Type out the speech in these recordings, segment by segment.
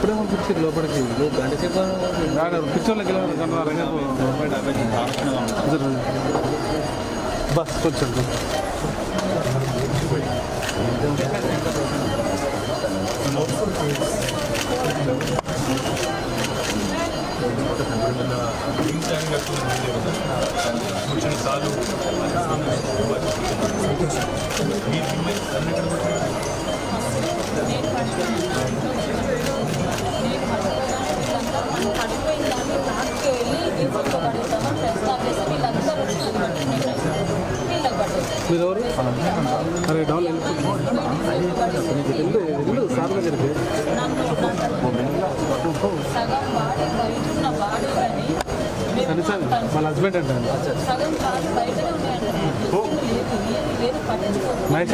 ఇప్పుడే పంపించారు లోపలికి గంట సేపు పిచ్చోళ్ళకి బస్ కొంచెం కూర్చొని చాలు మీరు ఎవరు అరే డౌన్ వెళ్ళు సార్ దగ్గరికి వాళ్ళ హస్బెండ్ అంటే మహేష్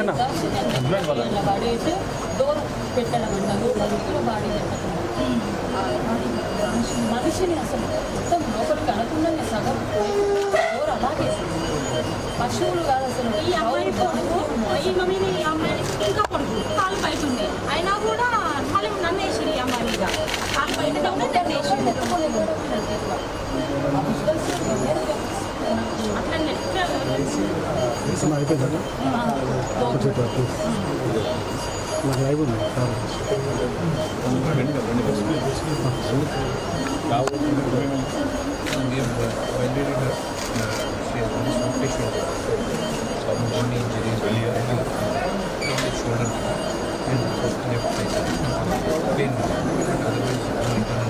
మనిషిని అసలు మొత్తం లోపలికి అనుకున్నది సగం డోర్ అలాగే పశువులు కాదు అసలు. ఈ అమ్మాయి కొడుకు ఈ మమ్మీని ఈ అమ్మాయిని ఇంకా కొడుకు కాలు బయట ఉంది అయినా కూడా మళ్ళీ నన్ను వేసింది ఈ అమ్మాయి మీద కాలు బయట నన్ను వేసింది అట్లా నాకు లైవ్ ఉంది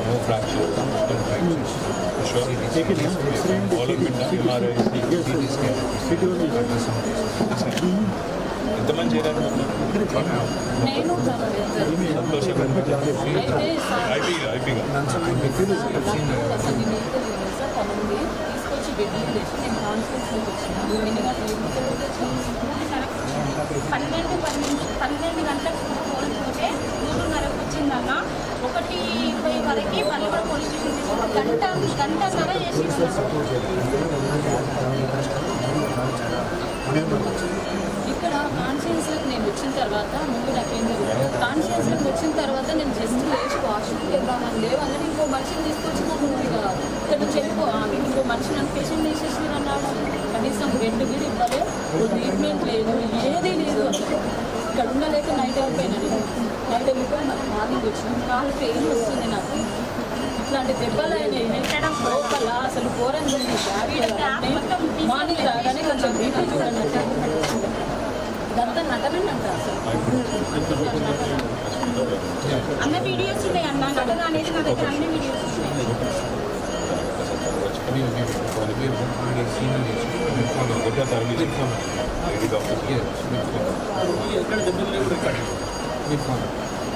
no fractures, sure. All of it done, MRI, CT scan. ఎంతమంది చేరారు సంతోషంగా ఐపీగా తీసుకొచ్చి బెడ్లు తెచ్చి నేను కాన్ఫరెన్స్లోకి వచ్చినాను 12 గంటలకు ఫోన్ పోతే 3:30 వచ్చిందన్న 1:20 వరకు మళ్ళీ కూడా పోలీస్ స్టేషన్ గంటన్నర చేసి ఇక్కడ కాన్షియన్స్లోకి నేను వచ్చిన తర్వాత ముందు నాకేం జరుగుతుంది కాన్షియన్స్లోకి వచ్చిన తర్వాత నేను జస్ట్ లేచి వాష్రూమ్కి వెళ్దామని లేవని ఇంకో మనిషిని తీసుకొచ్చి నన్ను ఇక్కడ నుంచి వెళ్ళిపో ఇంకో మనిషి నన్ను పేషెంట్ వేసేసి అన్నాడు కనీసం బెడ్ కూడా ఇవ్వలే ట్రీట్మెంట్ లేదు ఏదీ లేదు ఇక్కడ ఉండలేక నైట్ వెళ్ళిపోయినాను నైట్ వెళ్ళిపోయి మార్నింగ్ వచ్చిన కాలు పెయిన్ వస్తుంది నాకు ఇట్లాంటి దెబ్బలు అయినాయి లోపల అసలు ఘోరంగా ఉంది మార్నింగ్ రాగానే కొంచెం బీపీ చూడండి ఇదంతా నటనండి అంట అసలు అన్న వీడియోస్ ఉన్నాయి అన్న నటన అనేది నా దగ్గర అన్ని వీడియోస్ ఉన్నాయి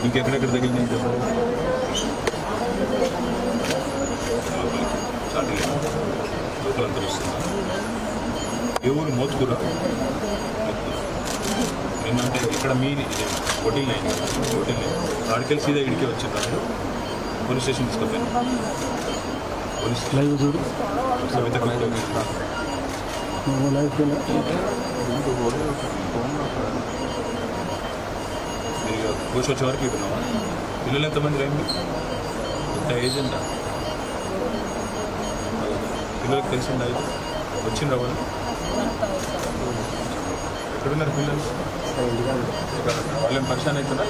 ఇంకెక్కడెక్కడ తగిలినాయి లోపల అంతా వస్తుందా ఏ ఊరు మోత్కూరా ఏంటంటే ఇక్కడ మీ హోటల్ లైన్ ఆడికెళ్ళి సీదా ఇడికే వచ్చిందా పోలీస్ స్టేషన్ తీసుకొచ్చాను పోలీస్ లైవ్ చూడు సవిత లైవ్ మీరు కోసి వచ్చే వరకు ఇవ్వన్నావా పిల్లలు ఎంతమంది రండి ఎంత ఏజ్ ఎంత పిల్లలకు తెలిసిందా ఇది వచ్చిండ్రా వాళ్ళు ఎక్కడున్నారు పిల్లలు వాళ్ళేం పరిశాన్ అవుతున్నా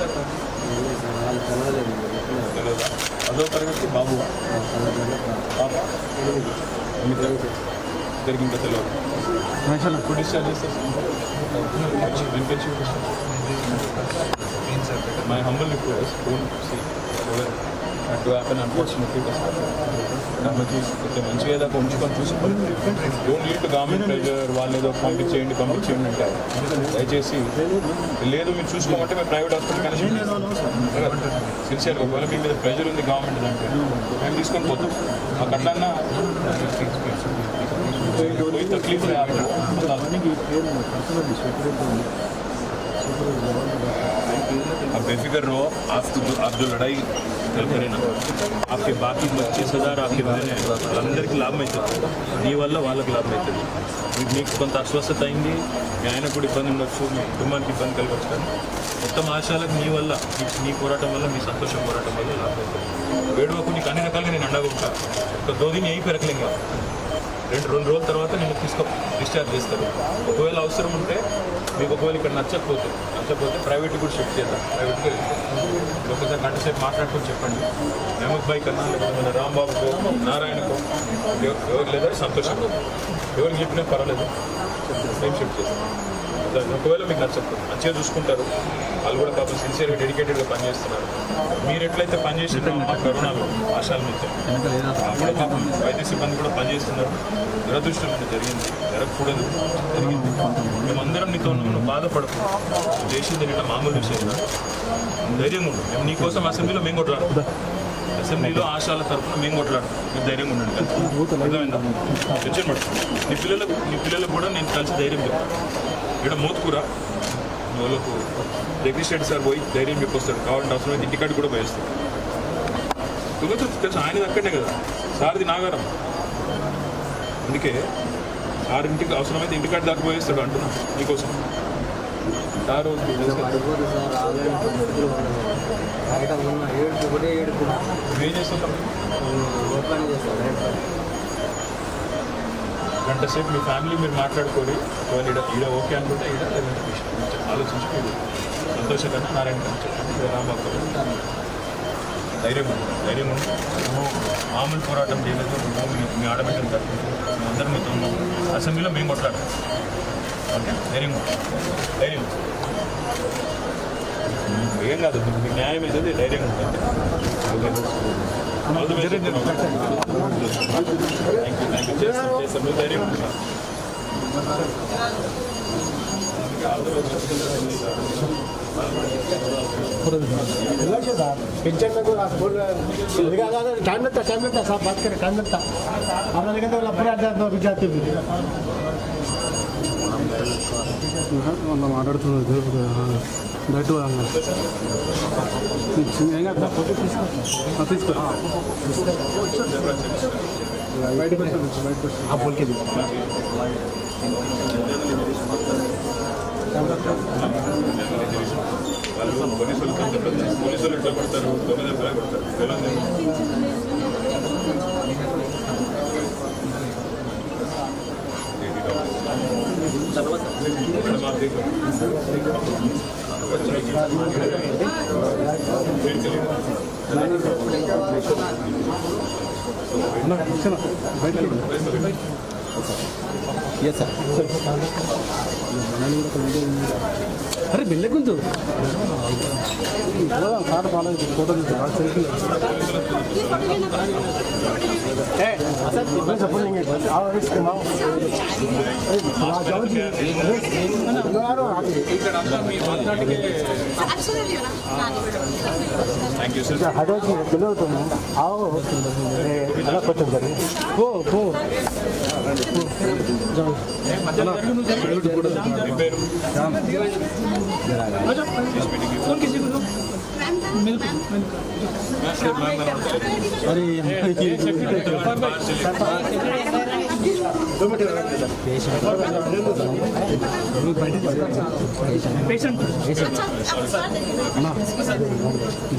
తెలియదా అదో తరగతి బాబు పాప ఇద్దరికి ఇంకా తెలియదు ఇప్పుడు డిశ్చార్జ్ చేస్తారు my humble request don't see to happen unfortunately మంచిగా ఏదాకా ఉంచుకొని చూసుకోవాలి don't lead to government pressure వాళ్ళు ఏదో పంపించేయండి అంటారు దయచేసి లేదు మీరు చూసుకోమంటే మేము ప్రైవేట్ హాస్పిటల్ కనెక్షన్ సిన్సియర్గా ఒకవేళ మీ మీద ప్రెజర్ ఉంది గవర్నమెంట్ అంటే మేము తీసుకొని పోతాం మాకు అట్లన్నా कोई तकलीफ है आपको आप बेफिक्र रहो, आप जो लड़ाई कल करें ना, आपके बाकी 25,000 आपके बहने వాళ్ళందరికీ లాభం అవుతుంది. నీ వల్ల వాళ్ళకి లాభం అవుతుంది. మీకు కొంత అస్వస్థత అయింది, మీ ఆయన కూడా ఇబ్బంది ఉండొచ్చు, మీ కుటుంబానికి ఇబ్బంది కలగవచ్చు, కానీ మొత్తం ఆశాలకు నీ వల్ల నీ పోరాటం వల్ల, మీ సంతోషం పోరాటం వల్ల లాభం అవుతుంది. వేడువకు నీకు అన్ని రకాలుగా నేను అండగా ఉంటా. ఒక 2 दिन यही పెరకలేంగా, 2 రోజుల తర్వాత నేను డిశ్చార్జ్ చేస్తారు. ఒకవేళ అవసరం ఉంటే మీకు ఒకవేళ ఇక్కడ నచ్చకపోతే ప్రైవేట్కి కూడా షిఫ్ట్ చేద్దాం. ప్రైవేట్గా ఒకసారి గంట సేపు మాట్లాడుకొని చెప్పండి. మహమూద్ భాయ్ కన్నా, లేకపోతే మన రాంబాబుకో, నారాయణకో, ఎవరు లేదా సంతోషం, ఎవరికి చెప్పినా పర్వాలేదు, మేము షిఫ్ట్ చేస్తాం. ఒకవేళ మీకు నచ్చకపోతే మంచిగా చూసుకుంటారు. వాళ్ళు కూడా పాపం సిన్సియర్గా డెడికేటెడ్గా పనిచేస్తున్నారు. మీరు ఎట్లయితే పనిచేసినారో మా కరోనాలో ఆశాల మీద అప్పుడు పాపం వైద్య సిబ్బంది కూడా పనిచేస్తున్నారు. దురదృష్టం జరిగింది, జరగకూడదు, జరిగింది. మేమందరం నీతో నువ్వు బాధపడకు, చేసింది ఇట్లా మామూలు విషయం. ధైర్యంగా ఉండు. మేము నీకోసం అసెంబ్లీలో మేము కొట్లాడుతాం. అసెంబ్లీలో ఆశాల తరఫున మేము కొట్లాడుతాం. మీరు ధైర్యంగా ఉండండి. అర్థమైందా? టెన్షన్ పడు. నీ పిల్లలకు కూడా నేను కలిసి ధైర్యం చెప్తాను. ఇక్కడ మోతుకురా వాళ్ళకు జగదీష్ రెడ్డి సార్ పోయి ధైర్యం చెప్పొస్తాడు. కావాలంటే అవసరమైతే ఇంటికాడికి కూడా పోయేస్తాడు. తెలుసు ఆయనది అక్కడనే కదా, సార్ది నాగారం. అందుకే సార్ ఇంటికి అవసరమైతే ఇంటికాడి దాకా పోయేస్తాడు అంటున్నా నీకోసం. సార్ ఏం చేస్తాం? గంట సేపు మీ ఫ్యామిలీ మీరు మాట్లాడుకోండి. ఒకవేళ ఈడ ఓకే అనుకుంటే ఈడ ఆలోచించి మీరు సంతోషకరంగా నారాయణ చెప్పండి. రాంబాబు ధైర్యం ఉండి మామూలు పోరాటం చేయలేదు. మీ ఆడబిడ్డలు తరఫున అందరం మీతో ఉన్నాం. అసెంబ్లీలో మేము కొట్లాడతాం. ఓకే, ధైర్యం ఏం కాదు, మీకు న్యాయం అవుతుంది, ధైర్యం ఉంటుంది. థ్యాంక్ యూ చేస్తాం. మీరు ధైర్యం ఉంటుంది. पिक्चर में को बोल टाइम लगता साहब बात करें, टाइम लगता आप लोग कहते पूरा अभी जाते भी మాట్లాడుతున్నారు బయట ఏం కదా ఫోటో తీసుకో బయట బోల్కే పోలీసులు ఎట్లా పడతారు, దొంగలు ఎట్లా పడతారు. अरे बिल्ले कुछ साथ वाला फोटो सेल्फी सपोर्ट नहीं థ్యాంక్ యూ సార్. హటో పిల్లవుతాము आओ అలా కొంచెం సరే పో మీ పేరు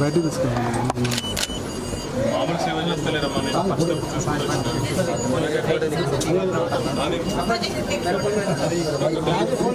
బయట తీసుకున్నాను మామూలు సేవ చేస్తలేరమ్మా. నేను